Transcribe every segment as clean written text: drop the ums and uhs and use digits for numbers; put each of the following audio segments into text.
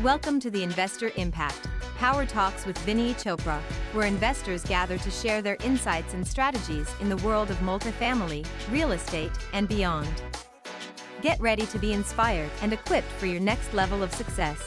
Welcome to the Investor Impact Power Talks with Vinney Chopra, where investors gather to share their insights and strategies in the world of multifamily, real estate, and beyond. Get ready to be inspired and equipped for your next level of success.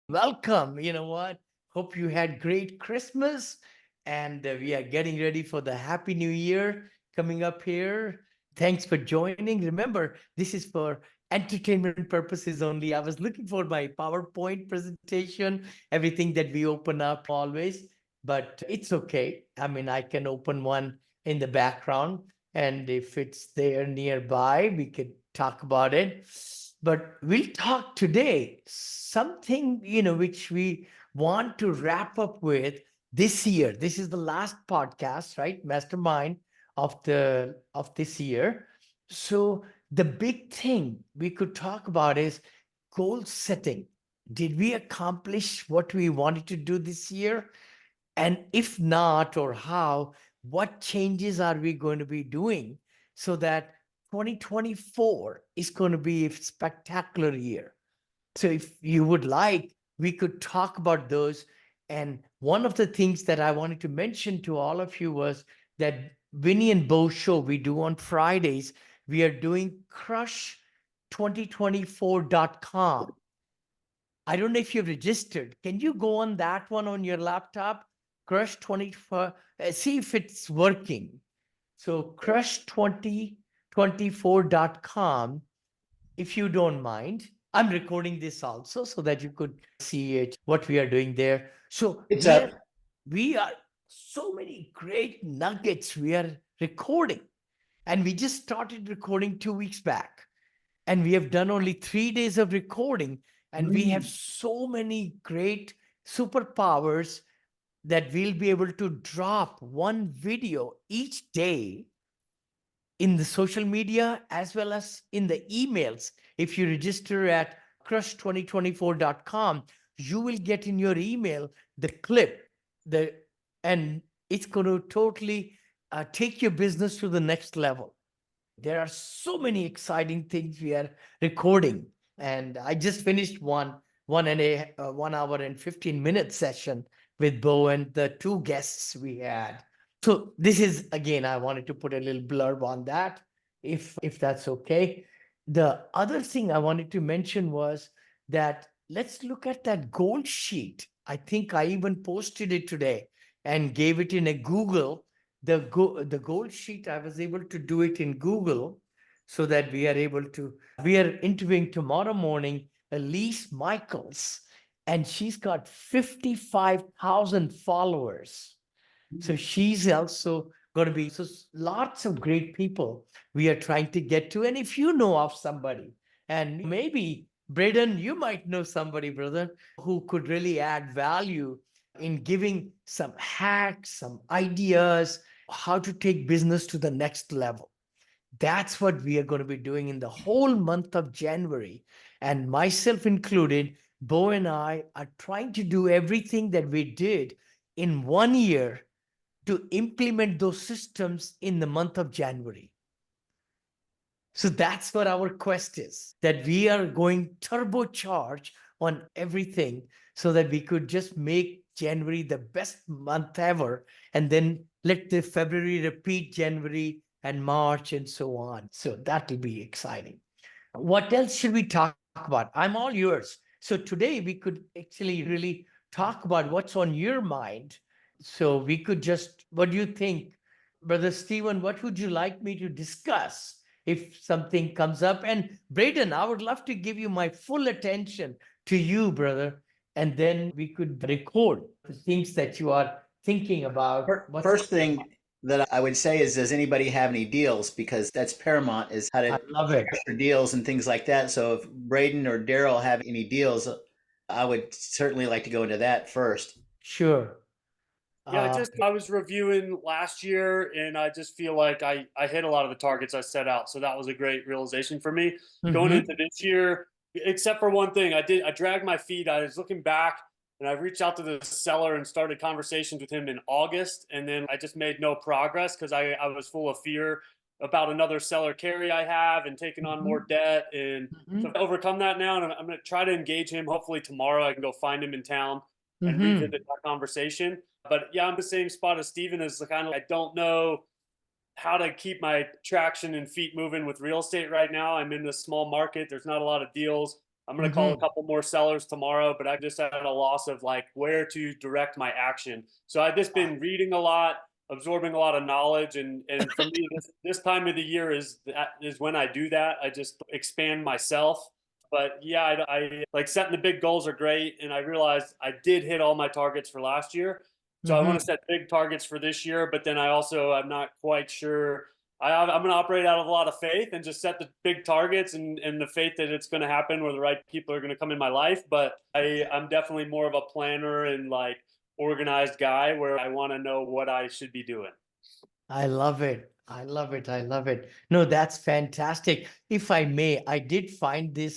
Welcome. You know what? Hope you had great Christmas and we are getting ready for the Happy New Year coming up here. Thanks for joining. Remember, this is for entertainment purposes only. I was looking for my PowerPoint presentation, everything that we open up always, but it's okay. I mean, I can open one in the background, and if it's there nearby, we could talk about it. But we'll talk today something, which we want to wrap up with this year. This is the last podcast, right? Mastermind of this year. So the big thing we could talk about is goal setting. Did we accomplish what we wanted to do this year? And if not, or how, what changes are we going to be doing so that 2024 is going to be a spectacular year? So if you would like, we could talk about those. And one of the things that I wanted to mention to all of you was that Vinney and Bo show we do on Fridays. We are doing crush2024.com. I don't know if you've registered. Can you go on that one on your laptop? Crush 24, see if it's working. So crush2024.com, if you don't mind. I'm recording this also so that you could see it, what we are doing there. So It's up. we are so many great nuggets we are recording. And we just started recording 2 weeks back. And we have done only 3 days of recording. And we have so many great superpowers that we'll be able to drop one video each day in the social media as well as in the emails. If you register at crush2024.com, you will get in your email the clip, and it's going to totally take your business to the next level. There are so many exciting things we are recording, and I just finished one hour and 15-minute session with Bo and the two guests we had. So this is, again, I wanted to put a little blurb on that, if that's okay. The other thing I wanted to mention was that let's look at that goal sheet. I think I even posted it today and gave it in a Google. The goal sheet, I was able to do it in Google so that we are interviewing tomorrow morning Elise Michaels, and she's got 55,000 followers. So she's also going to be, so lots of great people we are trying to get to. And if you know of somebody, and maybe Braden, you might know somebody, brother, who could really add value in giving some hacks, some ideas, how to take business to the next level. That's what we are going to be doing in the whole month of January. And myself included, Bo and I are trying to do everything that we did in 1 year to implement those systems in the month of January. So that's what our quest is, that we are going turbocharge on everything so that we could just make January the best month ever, and then let the February repeat January and March and so on. So that will be exciting. What else should we talk about? I'm all yours. So today we could actually really talk about what's on your mind. So we could just, what do you think, Brother Stephen? What would you like me to discuss if something comes up? And Braden, I would love to give you my full attention to you, brother. And then we could record the things that you are thinking about. First thing that I would say is, does anybody have any deals? Because that's paramount, is how I to love it. capture deals and things like that. So if Braden or Daryl have any deals, I would certainly like to go into that first. Sure. Yeah, I was reviewing last year and I just feel like I hit a lot of the targets I set out. So that was a great realization for me. Going into this year, except for one thing, I dragged my feet. I was looking back and I reached out to the seller and started conversations with him in August. And then I just made no progress because I was full of fear about another seller carry I have and taking on more debt. And so I've overcome that now. And I'm going to try to engage him. Hopefully tomorrow I can go find him in town and revisit that conversation. But yeah, I'm the same spot as Steven, is kind of, I don't know how to keep my traction and feet moving with real estate right now. I'm in this small market. There's not a lot of deals. I'm going to call a couple more sellers tomorrow, but I just had a loss of like where to direct my action. So I've just been reading a lot, absorbing a lot of knowledge. And for me, this time of the year is when I do that. I just expand myself. But yeah, I like setting the big goals are great. And I realized I did hit all my targets for last year. So I want to set big targets for this year, but then I'm not quite sure. I'm going to operate out of a lot of faith and just set the big targets and the faith that it's going to happen, where the right people are going to come in my life. But I'm definitely more of a planner and like organized guy, where I want to know what I should be doing. I love it. I love it. I love it. No, that's fantastic. If I may, I did find the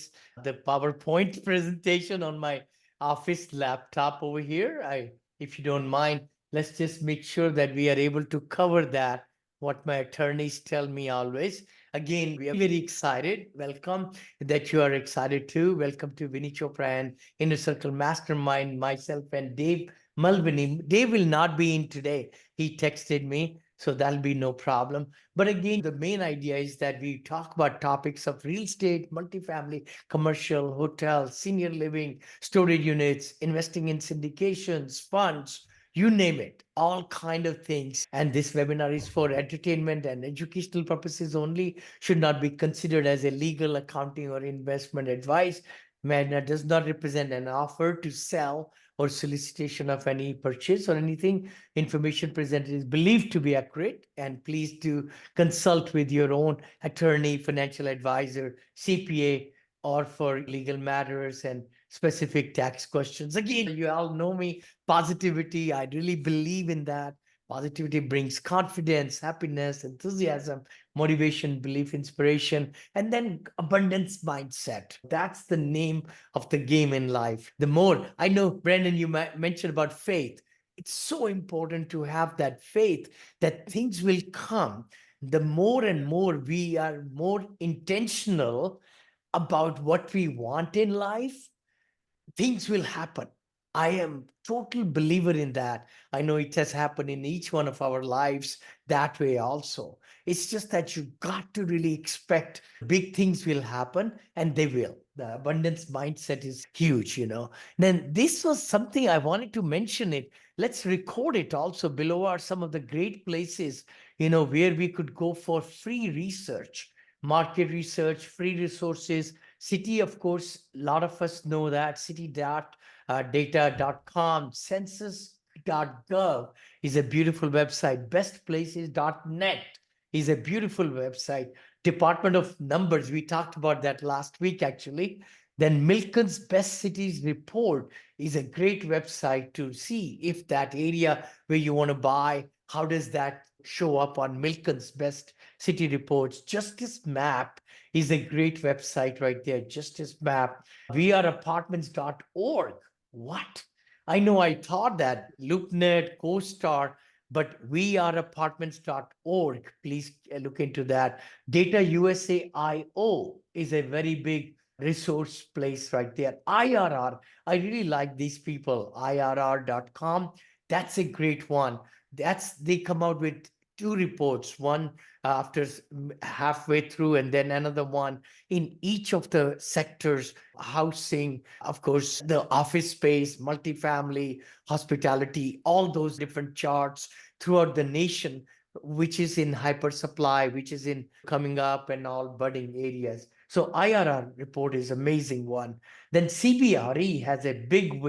PowerPoint presentation on my office laptop over here. If you don't mind, let's just make sure that we are able to cover that, what my attorneys tell me always. Again, we are very excited. Welcome that you are excited too. Welcome to Vinney Chopra and Inner Circle Mastermind, myself and Dave Mulvaney. Dave will not be in today. He texted me, so that'll be no problem. But again, the main idea is that we talk about topics of real estate, multifamily, commercial, hotels, senior living, storage units, investing in syndications, funds, you name it, all kind of things. And this webinar is for entertainment and educational purposes only, should not be considered as a legal, accounting, or investment advice. Webinar does not represent an offer to sell or solicitation of any purchase or anything. Information presented is believed to be accurate, and please do consult with your own attorney, financial advisor, CPA, or for legal matters and specific tax questions. Again, you all know me, positivity. I really believe in that. Positivity brings confidence, happiness, enthusiasm, motivation, belief, inspiration, and then abundance mindset. That's the name of the game in life. The more I know, Brandon, you mentioned about faith. It's so important to have that faith that things will come. The more and more we are more intentional about what we want in life, things will happen. I am total believer in that. I know it has happened in each one of our lives that way also. It's just that you got to really expect big things will happen, and they will. The abundance mindset is huge. Then this was something I wanted to mention it. Let's record it also. Below are some of the great places, where we could go for free research, market research, free resources. City, of course, a lot of us know that. City.data.com, census.gov is a beautiful website. Bestplaces.net is a beautiful website. Department of Numbers, we talked about that last week, actually. Then Milken's Best Cities Report is a great website to see if that area where you want to buy, how does that show up on Milken's Best City Reports. Justice Map is a great website right there. Justice Map. weareapartments.org. What? I know I thought that LoopNet, CoStar, but weareapartments.org. Please look into that. Data USA.io is a very big resource place right there. IRR. I really like these people. IRR.com. That's a great one. They come out with two reports, one after halfway through, and then another one in each of the sectors: housing, of course, the office space, multifamily, hospitality, all those different charts throughout the nation, which is in hyper supply, which is in coming up and all budding areas. So IRR report is amazing one. Then CBRE has a big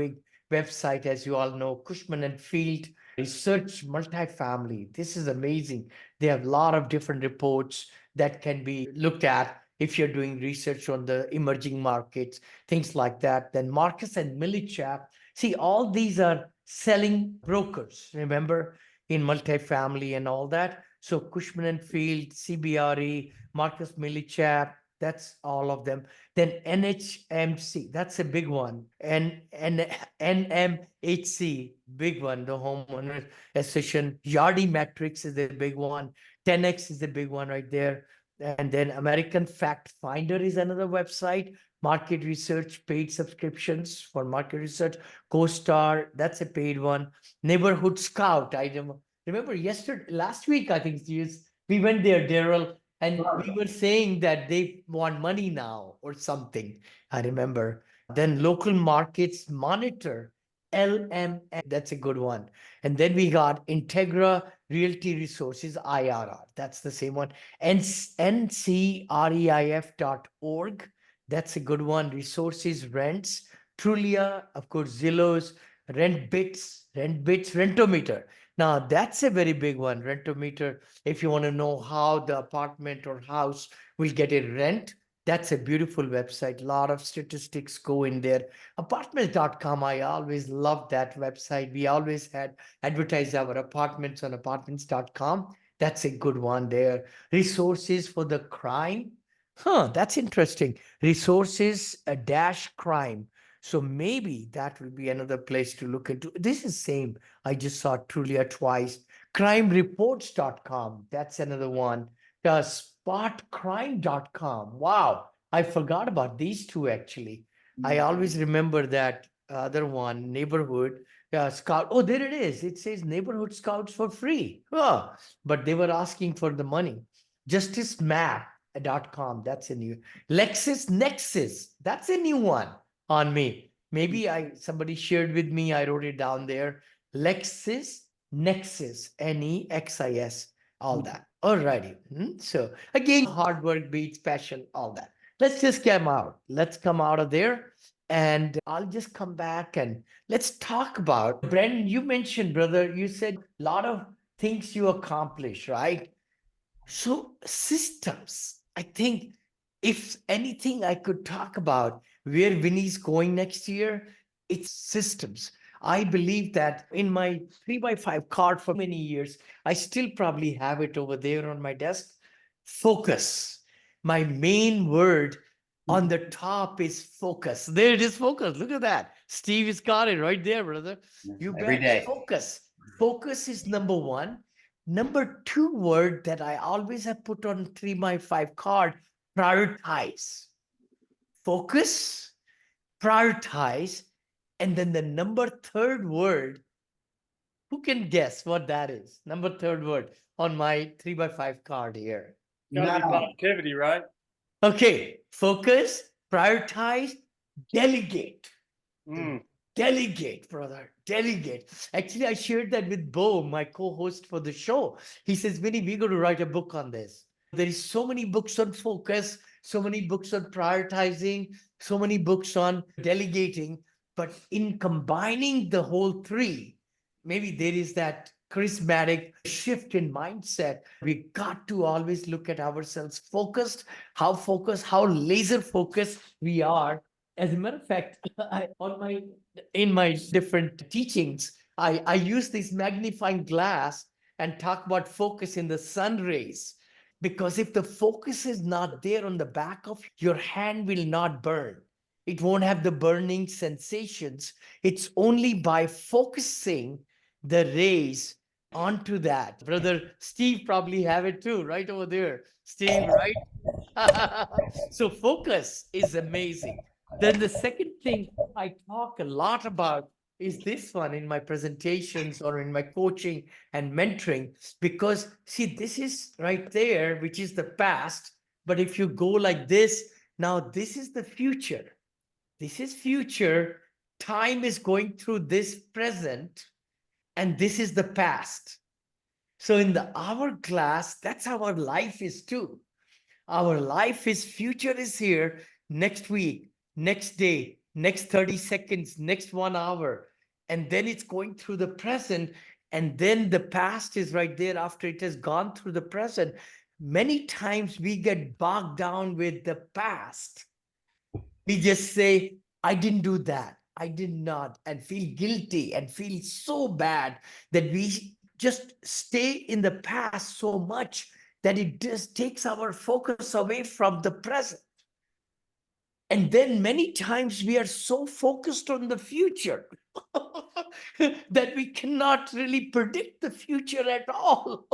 website, as you all know, Cushman and Field Research Multifamily. This is amazing. They have a lot of different reports that can be looked at if you're doing research on the emerging markets, things like that. Then Marcus and Millichap. See, all these are selling brokers, remember, in multifamily and all that. So Cushman and Field, CBRE, Marcus Millichap, that's all of them. Then NHMC, that's a big one. And NMHC, big one, the Homeowners Association. Yardi Metrics is a big one. 10x is a big one right there. And then American Fact Finder is another website. Market research, paid subscriptions for market research. CoStar, that's a paid one. Neighborhood Scout. Remember last week, I think we went there, Daryl, and we were saying that they want money now or something. I remember. Then Local Markets Monitor, LMM, that's a good one. And then we got Integra Realty Resources, IRR. That's the same one. And ncreif.org. That's a good one. Resources, rents. Trulia, of course, Zillow's, Rentometer. Now, that's a very big one, Rentometer. If you want to know how the apartment or house will get a rent, that's a beautiful website. A lot of statistics go in there. Apartments.com, I always loved that website. We always had advertised our apartments on apartments.com. That's a good one there. Resources for the crime. That's interesting. Resources dash crime. So maybe that will be another place to look into. This is same. I just saw Trulia twice. Crimereports.com. That's another one. Spotcrime.com. Wow. I forgot about these two actually. I always remember that other one, neighborhood scout. Oh, there it is. It says neighborhood scouts for free. But they were asking for the money. JusticeMap.com. That's a new. LexisNexis. That's a new one on me. Maybe somebody shared with me. I wrote it down there. LexisNexis, NEXIS, all that. Alrighty. So again, hard work beats passion, all that. Let's just come out. Let's come out of there. And I'll just come back and let's talk about, Brandon, you mentioned, brother, you said a lot of things you accomplish, right? So systems, I think if anything I could talk about where Vinney's going next year, it's systems. I believe that in my 3x5 card for many years, I still probably have it over there on my desk. Focus. My main word on the top is focus. There it is, focus. Look at that. Steve has got it right there, brother. You Every bet. day. Focus. Focus is number one. Number two word that I always have put on 3x5 card, prioritize. Focus, prioritize, and then the number third word, who can guess what that is? Number third word on my 3x5 card here. Gotta be productivity, right? Okay, focus, prioritize, delegate. Mm. Delegate, brother, delegate. Actually, I shared that with Bo, my co-host for the show. He says, Vinny, we're going to write a book on this. There is so many books on focus, so many books on prioritizing, so many books on delegating, but in combining the whole three, maybe there is that charismatic shift in mindset. We got to always look at ourselves focused, how laser focused we are. As a matter of fact, in my different teachings, I use this magnifying glass and talk about focus in the sun rays. Because if the focus is not there on the back of your hand will not burn. It won't have the burning sensations. It's only by focusing the rays onto that. Brother Steve probably have it too, right over there. Steve, right? So focus is amazing. Then the second thing I talk a lot about is this one in my presentations or in my coaching and mentoring, because see, this is right there, which is the past. But if you go like this, now this is the future. This is future. Time is going through this present, and this is the past. So in the hourglass, that's how our life is too. Our life is future is here, next week, next day, next 30 seconds, next 1 hour. And then it's going through the present. And then the past is right there after it has gone through the present. Many times we get bogged down with the past. We just say, I didn't do that. I did not, and feel guilty and feel so bad that we just stay in the past so much that it just takes our focus away from the present. And then many times we are so focused on the future that we cannot really predict the future at all.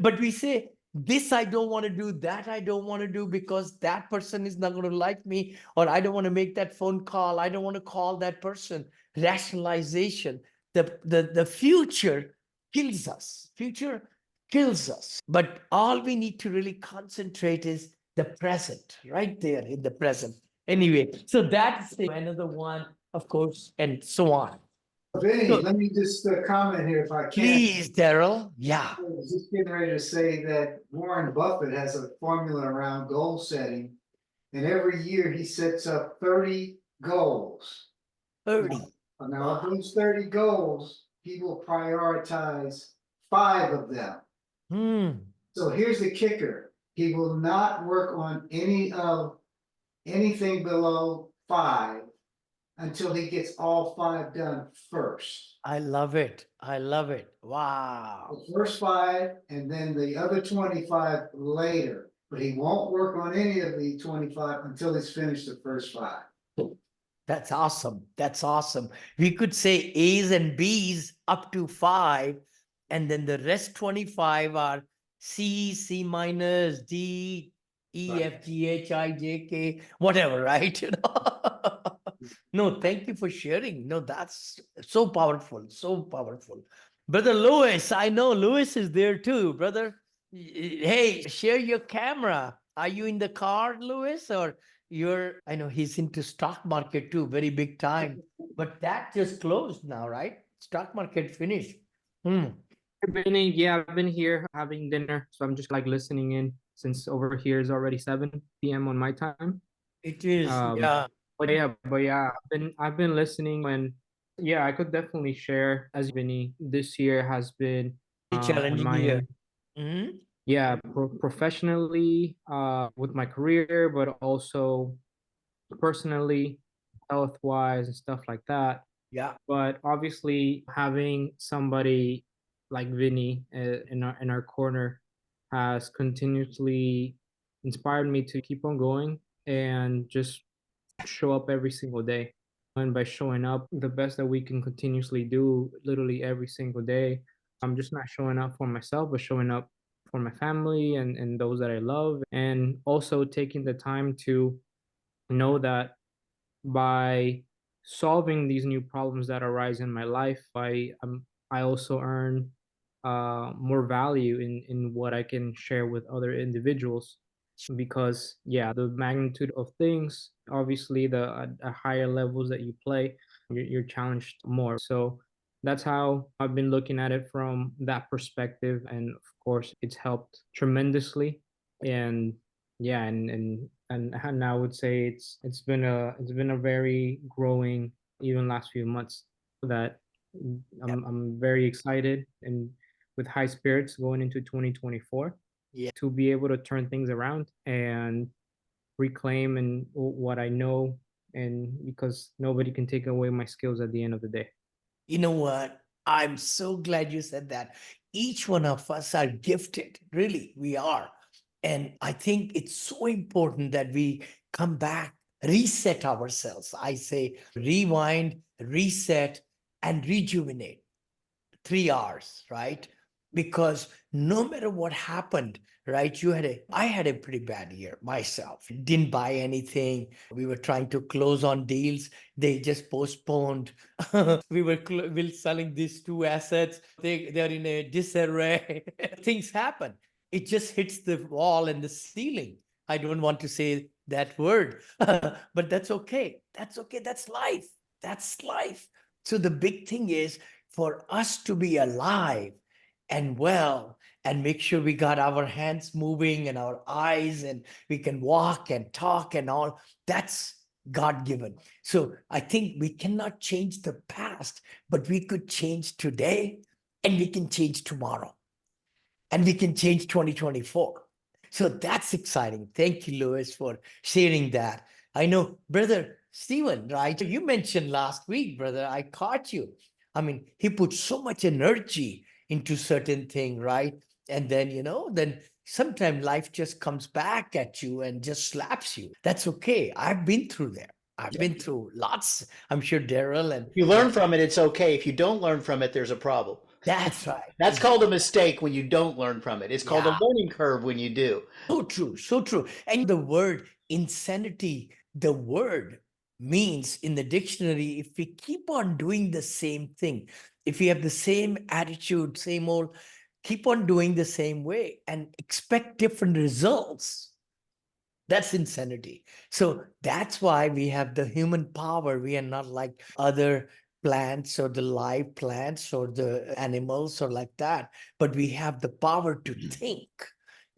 But we say, this I don't want to do, that I don't want to do because that person is not going to like me, or I don't want to make that phone call. I don't want to call that person. Rationalization. The future kills us. Future kills us. But all we need to really concentrate is the present, right there in the present. Anyway, so that's another one, of course, and so on. Vinney, So- let me just comment here if I can. Please, Daryl. Yeah. I was just getting ready to say that Warren Buffett has a formula around goal setting. And every year he sets up 30 goals. 30. Now, of those 30 goals, he will prioritize 5 of them. So here's the kicker. He will not work on anything below 5 until he gets all 5 done first. I love it. I love it. Wow. The first 5 and then the other 25 later. But he won't work on any of the 25 until he's finished the first 5. That's awesome. That's awesome. We could say A's and B's up to 5, and then the rest 25 are C, C minus, D, E, F, G, H, I, J, K, whatever, right? No, thank you for sharing. No, that's so powerful, so powerful. Brother Lewis, I know Lewis is there too, brother. Hey, share your camera. Are you in the car, Lewis, or I know he's into stock market too, very big time, but that just closed now, right? Stock market finished. Vinney, yeah, I've been here having dinner, so I'm just like listening in since over here is already 7 p.m. on my time. It is, yeah. But yeah, I've been listening, and yeah, I could definitely share as Vinney. This year has been A challenging my year. yeah, professionally, with my career, but also personally, health wise and stuff like that. Yeah. But obviously, having somebody like Vinney in our corner has continuously inspired me to keep on going and just show up every single day. And by showing up, the best that we can continuously do literally every single day, I'm just not showing up for myself, but showing up for my family and those that I love. And also taking the time to know that by solving these new problems that arise in my life, I also earn more value in what I can share with other individuals, because yeah, the magnitude of things, obviously the higher levels that you play, you're challenged more. So that's how I've been looking at it from that perspective, and of course it's helped tremendously. And yeah, and I would say it's been a very growing, even last few months, that I'm very excited and with high spirits going into 2024. Yeah. To be able to turn things around and reclaim and what I know, and because nobody can take away my skills at the end of the day. You know what? I'm so glad you said that. Each one of us are gifted. Really, we are. And I think it's so important that we come back, reset ourselves. I say rewind, reset, and rejuvenate. 3 R's, right? Because no matter what happened, right? I had a pretty bad year myself. Didn't buy anything. We were trying to close on deals. They just postponed. We were selling these 2 assets. They're in a disarray. Things happen. It just hits the wall and the ceiling. I don't want to say that word, but that's okay. That's okay. That's life. That's life. So the big thing is for us to be alive and well, and make sure we got our hands moving and our eyes, and we can walk and talk and all. That's God-given. So I think we cannot change the past, but we could change today, and we can change tomorrow, and we can change 2024. So that's exciting. Thank you, Louis, for sharing that. I know, brother Stephen, right? You mentioned last week, brother, I caught you. I mean, he put so much energy into certain thing, right? And then, then sometimes life just comes back at you and just slaps you. That's okay. I've been through there. I've been through lots. I'm sure Daryl and You learn from it, it's okay. If you don't learn from it, there's a problem. that's right. That's called a mistake when you don't learn from it. It's called a Yeah. learning curve when you do. So true, so true. And the word insanity, the word means in the dictionary, if we keep on doing the same thing, if we have the same attitude, same old, keep on doing the same way and expect different results, that's insanity. So that's why we have the human power. We are not like other plants or the live plants or the animals or like that, but we have the power to think.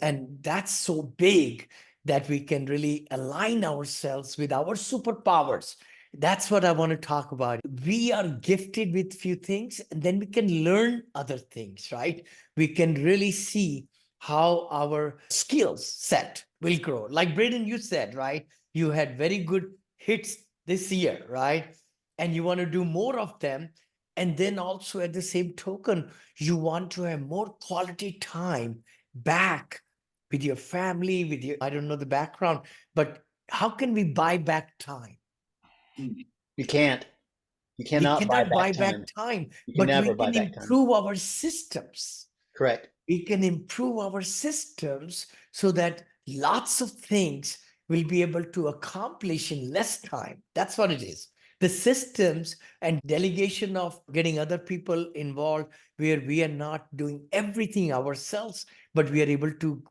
And that's so big that we can really align ourselves with our superpowers. That's what I want to talk about. We are gifted with few things, and then we can learn other things, right? We can really see how our skills set will grow. Like Braden, you said, right? You had very good hits this year, right? And you want to do more of them. And then also at the same token, you want to have more quality time back with your family, with your, I don't know the background, but how can we buy back time? You can't. You We cannot cannot buy time. back time, You can but we never buy can back time. improve our systems. Correct. We can improve our systems so that lots of things will be able to accomplish in less time. That's what it is. The systems and delegation of getting other people involved where we are not doing everything ourselves, but we are able to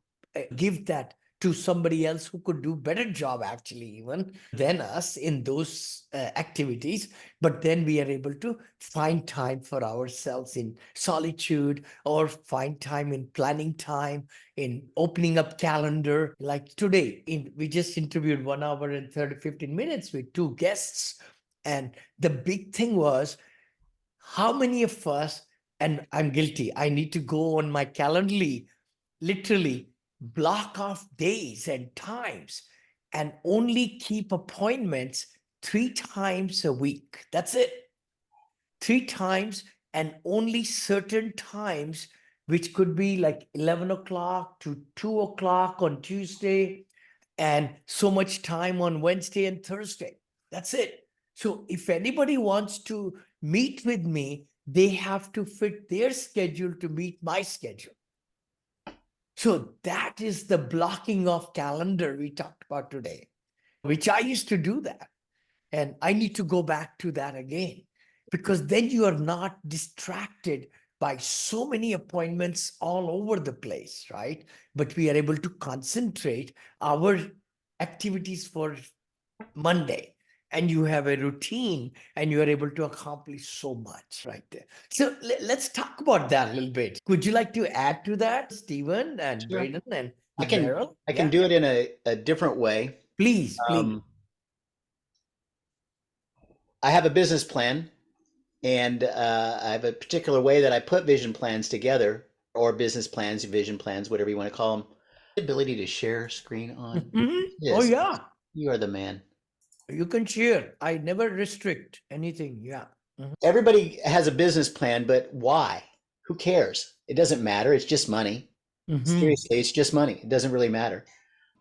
give that to somebody else who could do better job actually even than us in those activities. But then we are able to find time for ourselves in solitude or find time in planning time, in opening up calendar. Like today, we just interviewed 1 hour and 15 minutes with 2 guests. And the big thing was how many of us, and I'm guilty, I need to go on my Calendly, literally block off days and times and only keep appointments 3 times a week. That's it. 3 times and only certain times, which could be like 11 o'clock to 2 o'clock on Tuesday and so much time on Wednesday and Thursday. That's it. So if anybody wants to meet with me, they have to fit their schedule to meet my schedule. So that is the blocking of calendar we talked about today, which I used to do that. And I need to go back to that again, because then you are not distracted by so many appointments all over the place, right? But we are able to concentrate our activities for Monday, and you have a routine and you are able to accomplish so much right there. So let's talk about that a little bit. Would you like to add to that, Stephen and Sure. Braden and I can Daryl? I can do it in a different way. Please, please. I have a business plan, and I have a particular way that I put vision plans together, or business plans, vision plans, whatever you want to call them. The ability to share screen on. Mhm. Yes. Oh yeah, You are the man. you can share. I never restrict anything. Yeah. Everybody has a business plan, but why? Who cares? It doesn't matter. It's just money. Seriously, it's just money. It doesn't really matter.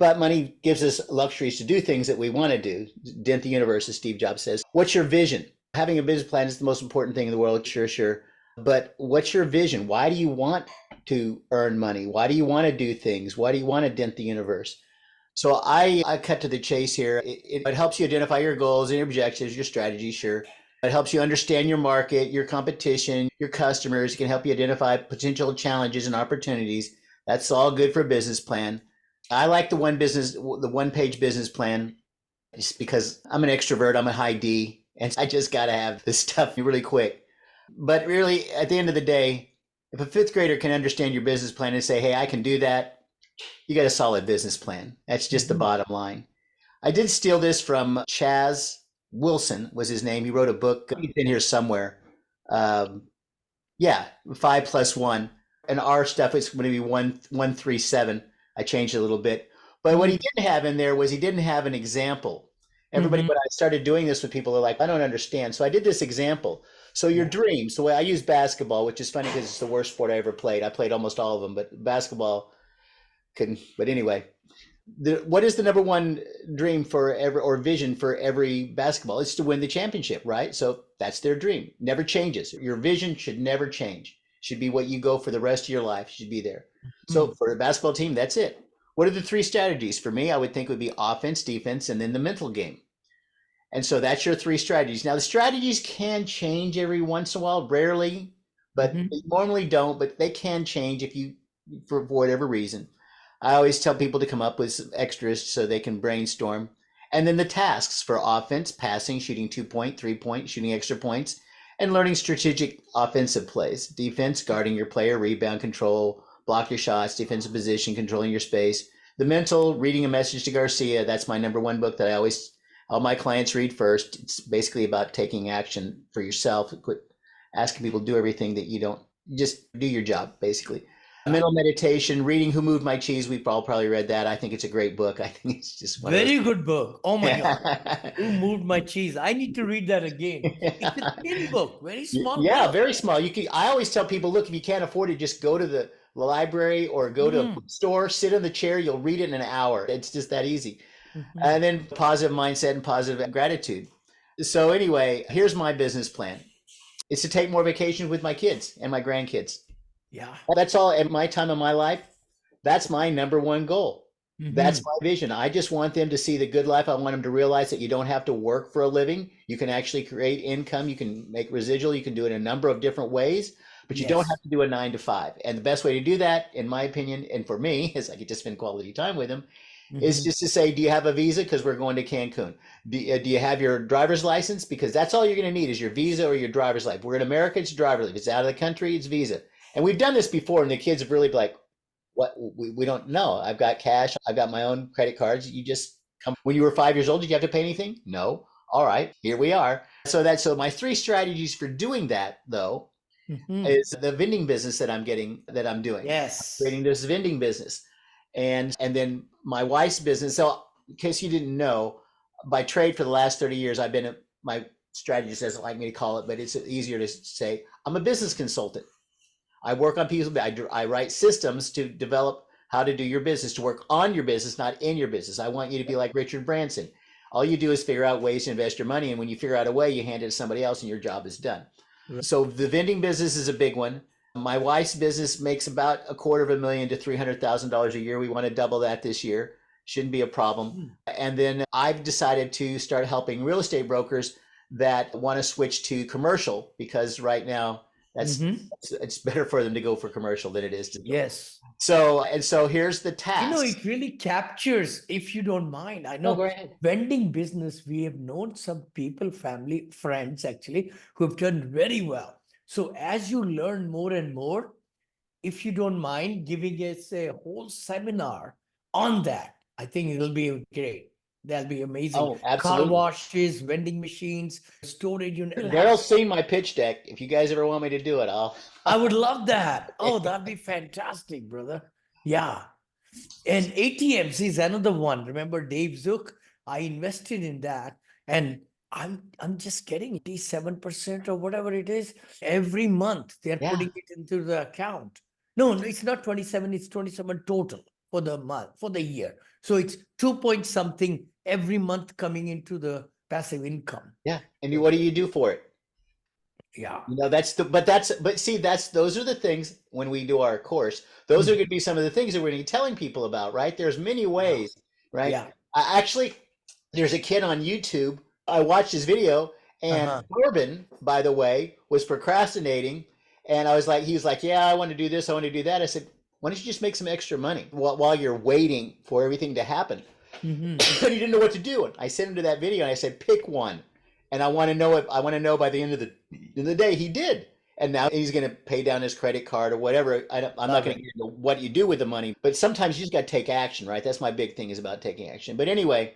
But money gives us luxuries to do things that we want to do. Dent the universe, as Steve Jobs says. What's your vision? Having a business plan is the most important thing in the world. Sure, sure. But what's your vision? Why do you want to earn money? Why do you want to do things? Why do you want to dent the universe? So I cut to the chase here. It helps you identify your goals and your objectives, your strategies, sure. It helps you understand your market, your competition, your customers. It can help you identify potential challenges and opportunities. That's all good for a business plan. I like the one-page business plan, just because I'm an extrovert, I'm a high D, and I just got to have this stuff really quick. But really, at the end of the day, if a 5th grader can understand your business plan and say, hey, I can do that, you got a solid business plan. That's just the bottom line. I did steal this from Chaz Wilson was his name. He wrote a book. It's in here somewhere. 5+1. And our stuff is going to be 137. I changed it a little bit. But what he didn't have in there was he didn't have an example. Everybody, when I started doing this with people, they're like, I don't understand. So I did this example. So your dreams, the way I use basketball, which is funny because it's the worst sport I ever played. I played almost all of them, but basketball, couldn't. But anyway, what is the number one dream for every, or vision for every basketball? It's to win the championship, right? So that's their dream. Never changes. Your vision should never change. Should be what you go for the rest of your life. Should be there. So for the basketball team, that's it. What are the three strategies? For me, I would think would be offense, defense, and then the mental game. And so that's your three strategies. Now the strategies can change every once in a while, rarely, but they normally don't, but they can change if you, for whatever reason. I always tell people to come up with some extras so they can brainstorm. And then the tasks for offense, passing, shooting 2-point, 3-point, shooting extra points, and learning strategic offensive plays. Defense, guarding your player, rebound control, block your shots, defensive position, controlling your space. The mental, reading a message to Garcia. That's my number one book that I always, all my clients read first. It's basically about taking action for yourself. Quit asking people to do everything that you don't, just do your job, basically. Mental meditation, reading Who Moved My Cheese. We've all probably read that. I think it's a great book. I think it's just one very good book. Oh my God. Who Moved My Cheese? I need to read that again. It's a thin book, very small. Yeah, book. very small. You can. I always tell people, look, if you can't afford it, just go to the library or go to a bookstore, sit in the chair. You'll read it in an hour. It's just that easy. And then positive mindset and positive gratitude. So anyway, here's my business plan. It's to take more vacations with my kids and my grandkids. Yeah. That's all at my time of my life. That's my number one goal. That's my vision. I just want them to see the good life. I want them to realize that you don't have to work for a living. You can actually create income. You can make residual. You can do it in a number of different ways, but you don't have to do a 9 to 5. And the best way to do that, in my opinion, and for me, is I get to spend quality time with them, is just to say, do you have a visa? Because we're going to Cancun. Do you have your driver's license? Because that's all you're going to need is your visa or your driver's license. We're in America, it's driver's license. If it's out of the country, it's visa. And we've done this before, and the kids have really been like, what? We don't know. I've got cash. I've got my own credit cards. You just come. When you were 5 years old, did you have to pay anything? No. All right, here we are. So my 3 strategies for doing that, though, is the vending business that I'm doing. Yes. Creating this vending business. And then my wife's business. So in case you didn't know, by trade for the last 30 years, I've been my strategist doesn't like me to call it, but it's easier to say I'm a business consultant. I work on people. I write systems to develop how to do your business, to work on your business, not in your business. I want you to be like Richard Branson. All you do is figure out ways to invest your money. And when you figure out a way, you hand it to somebody else and your job is done. Right. So the vending business is a big one. My wife's business makes about $250,000 to $300,000 a year. We want to double that this year. Shouldn't be a problem. And then I've decided to start helping real estate brokers that want to switch to commercial, because right now, it's better for them to go for commercial than it is to. Yes. So here's the task. It really captures, if you don't mind. I know go ahead. Vending business, we have known some people, family, friends actually, who have done very well. So as you learn more and more, if you don't mind giving us a whole seminar on that, I think it'll be great. That'll be amazing. Oh, absolutely. Car washes, vending machines, storage unit. Daryl's seen my pitch deck. If you guys ever want me to do it, I would love that. Oh, that'd be fantastic, brother. Yeah. And ATMs is another one. Remember Dave Zook? I invested in that, and I'm just getting 87% or whatever it is every month. They're putting it into the account. No, it's not 27. It's 27 total for the month, for the year. So it's 2 point something every month coming into the passive income. Yeah. And what do you do for it? Yeah. Those are the things when we do our course, those are going to be some of the things that we're going to be telling people about, right? There's many ways, right? Yeah. There's a kid on YouTube. I watched his video, and Corbin, by the way, was procrastinating. And he was like, yeah, I want to do this. I want to do that. I said, why don't you just make some extra money while you're waiting for everything to happen? But he didn't know what to do. And I sent him to that video and I said, pick one. And I want to know by the end of the day he did. And now he's going to pay down his credit card or whatever. I'm not going to get into what you do with the money, but sometimes you just got to take action, right? That's my big thing, is about taking action. But anyway,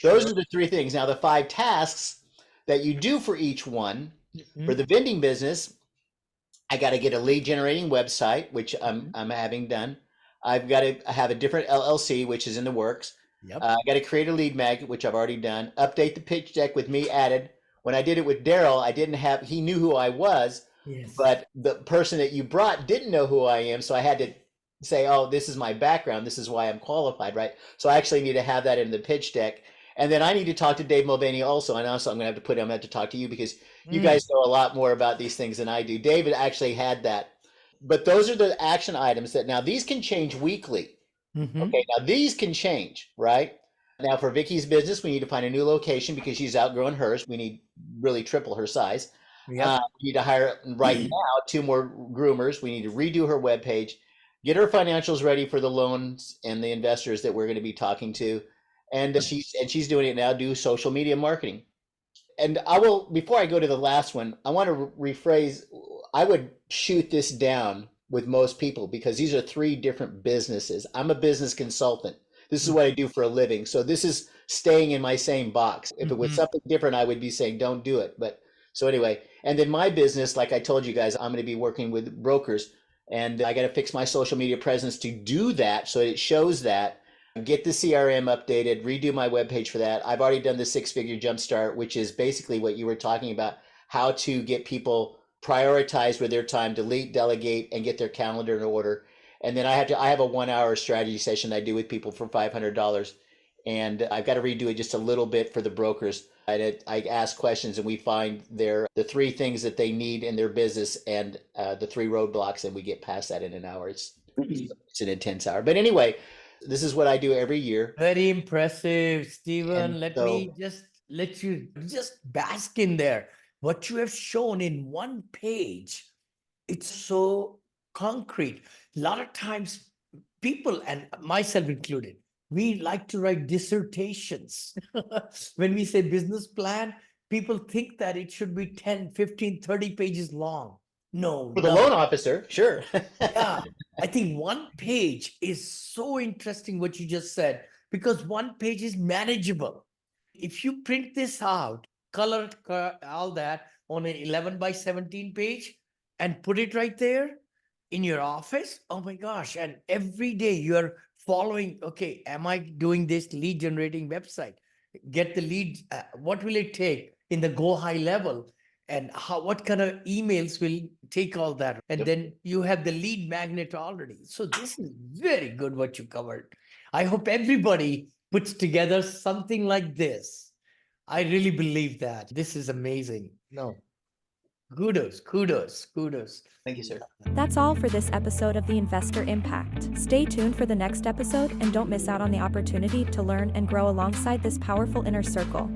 those are the 3 things. Now the 5 tasks that you do for each one. For the vending business, I got to get a lead generating website, which I'm having done. I've got to have a different LLC, which is in the works. I got to create a lead magnet, which I've already done. Update the pitch deck with me added. When I did it with Daryl, he knew who I was, but the person that you brought didn't know who I am. So I had to say, oh, this is my background, this is why I'm qualified, right? So I actually need to have that in the pitch deck. And then I need to talk to Dave Mulvaney also. And also I'm going to have to I'm going to have to talk to you because you guys know a lot more about these things than I do. David actually had that. But those are the action items that now these can change weekly. Okay, now these can change, right? Now for Vicky's business, we need to find a new location because she's outgrowing hers. We need really triple her size. Yep. We need to hire right now 2 more groomers. We need to redo her webpage, get her financials ready for the loans and the investors that we're going to be talking to. And she's doing it now, do social media marketing. And I will, before I go to the last one, I want to rephrase, I would shoot this down with most people because these are 3 different businesses. I'm a business consultant. This is what I do for a living. So this is staying in my same box. If it was something different, I would be saying, don't do it. But so anyway, and then my business, like I told you guys, I'm going to be working with brokers and I got to fix my social media presence to do that. So it shows that, get the CRM updated, redo my webpage for that. I've already done the 6-figure jumpstart, which is basically what you were talking about, how to get people prioritized with their time, delete, delegate, and get their calendar in order. And then I have a 1-hour strategy session I do with people for $500. And I've got to redo it just a little bit for the brokers. I ask questions and we find the 3 things that they need in their business and the 3 roadblocks, and we get past that in an hour. It's an intense hour. But anyway, this is what I do every year. Very impressive, Stephen. And Let so- me just let you just bask in there. What you have shown in one page, it's so concrete. A lot of times people, and myself included, we like to write dissertations. When we say business plan, people think that it should be 10, 15, 30 pages long. No. For the loan officer, sure. Yeah, I think one page is so interesting what you just said, because one page is manageable. If you print this out, color all that on an 11 by 17 page and put it right there in your office, oh my gosh, and every day you're following, okay, am I doing this lead generating website? Get the lead, what will it take in the go high level? And what kind of emails will take all that? And then you have the lead magnet already. So this is very good what you covered. I hope everybody puts together something like this. I really believe that. This is amazing. No, kudos. Thank you, sir. That's all for this episode of The Investor Impact. Stay tuned for the next episode and don't miss out on the opportunity to learn and grow alongside this powerful inner circle.